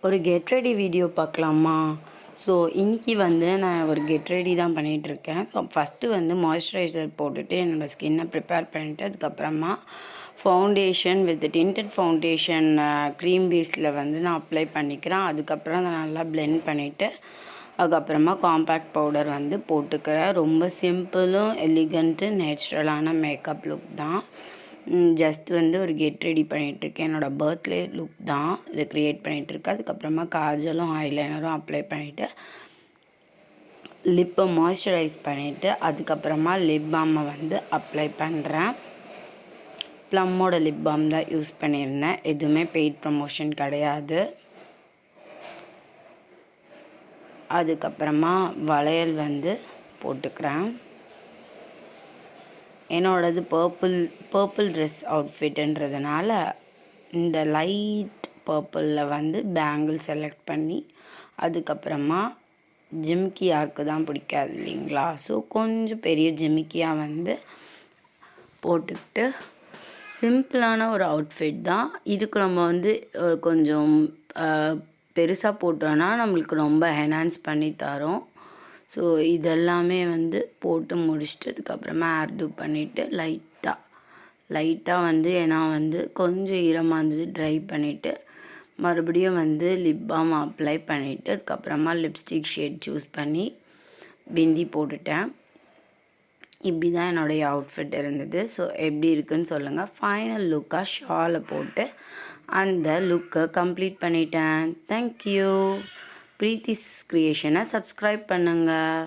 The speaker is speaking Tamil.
ஒரு கெட் ரெடி வீடியோ பார்க்கலாமா? ஸோ இன்றைக்கி வந்து நான் ஒரு கெட் ரெடி தான் பண்ணிகிட்ருக்கேன். ஸோ ஃபஸ்ட்டு வந்து மாய்ஸ்சரைசர் போட்டுட்டு என்னோடய ஸ்கின்னை ப்ரிப்பேர் பண்ணிவிட்டு அதுக்கப்புறமா foundation with tinted foundation cream பேஸில் வந்து நான் அப்ளை பண்ணிக்கிறேன். அதுக்கப்புறம் அதை நல்லா பிளெண்ட் பண்ணிவிட்டு அதுக்கப்புறமா காம்பேக்ட் பவுடர் வந்து போட்டுக்கிறேன். ரொம்ப சிம்பிளும் எலிகண்ட்டு நேச்சுரலான மேக்கப் லுக் தான். ஜஸ்ட் வந்து ஒரு கெட் ரெடி பண்ணிகிட்ருக்கேன். என்னோடய பர்த்டே லுக் தான் இதை க்ரியேட் பண்ணிகிட்ருக்கேன். அதுக்கப்புறமா காஜலும் ஐலைனரும் அப்ளை பண்ணிவிட்டு லிப்பை மாய்ஸ்சரைஸ் பண்ணிவிட்டு அதுக்கப்புறமா லிப் பாமை வந்து அப்ளை பண்ணுறேன். ப்ளம்மோட லிப் பாம் தான் யூஸ் பண்ணியிருந்தேன். எதுவுமே பெய்ட் ப்ரமோஷன் கிடையாது. அதுக்கப்புறமா வளையல் வந்து போட்டுக்கிறேன். என்னோடது பர்பிள் ட்ரெஸ் அவுட்ஃபிட்டுன்றதுனால இந்த லைட் பர்பிளில் வந்து பேங்கிள் செலக்ட் பண்ணி அதுக்கப்புறமா ஜிமிக்கி யாருக்கு தான் பிடிக்காது இல்லைங்களா? ஸோ கொஞ்சம் பெரிய ஜிமிக்கியாக வந்து போட்டுக்கிட்டு சிம்பிளான ஒரு அவுட்ஃபிட் தான். இதுக்கு நம்ம வந்து கொஞ்சம் பெருசாக போட்டோன்னா நம்மளுக்கு ரொம்ப என்ஹான்ஸ் பண்ணி தரும். ஸோ இதெல்லாமே வந்து போட்டு முடிச்சுட்டு அதுக்கப்புறமா ஹேர் டூ பண்ணிவிட்டு லைட்டாக வந்து ஏன்னா வந்து கொஞ்சம் ஈரமாக இருந்தது ட்ரை பண்ணிவிட்டு மறுபடியும் வந்து லிப் பாம் அப்ளை பண்ணிவிட்டு அதுக்கப்புறமா லிப்ஸ்டிக் ஷேட் சூஸ் பண்ணி பிந்தி போட்டுட்டேன். இப்படி தான் என்னுடைய அவுட்ஃபிட் இருந்தது. ஸோ எப்படி இருக்குதுன்னு சொல்லுங்கள். ஃபைனல் லுக்காக ஷாலை போட்டு அந்த லுக்கை கம்ப்ளீட் பண்ணிட்டேன். தேங்க்யூ. ப்ரீத்திஸ் க்ரியேஷனை சப்ஸ்கிரைப் பண்ணுங்கள்.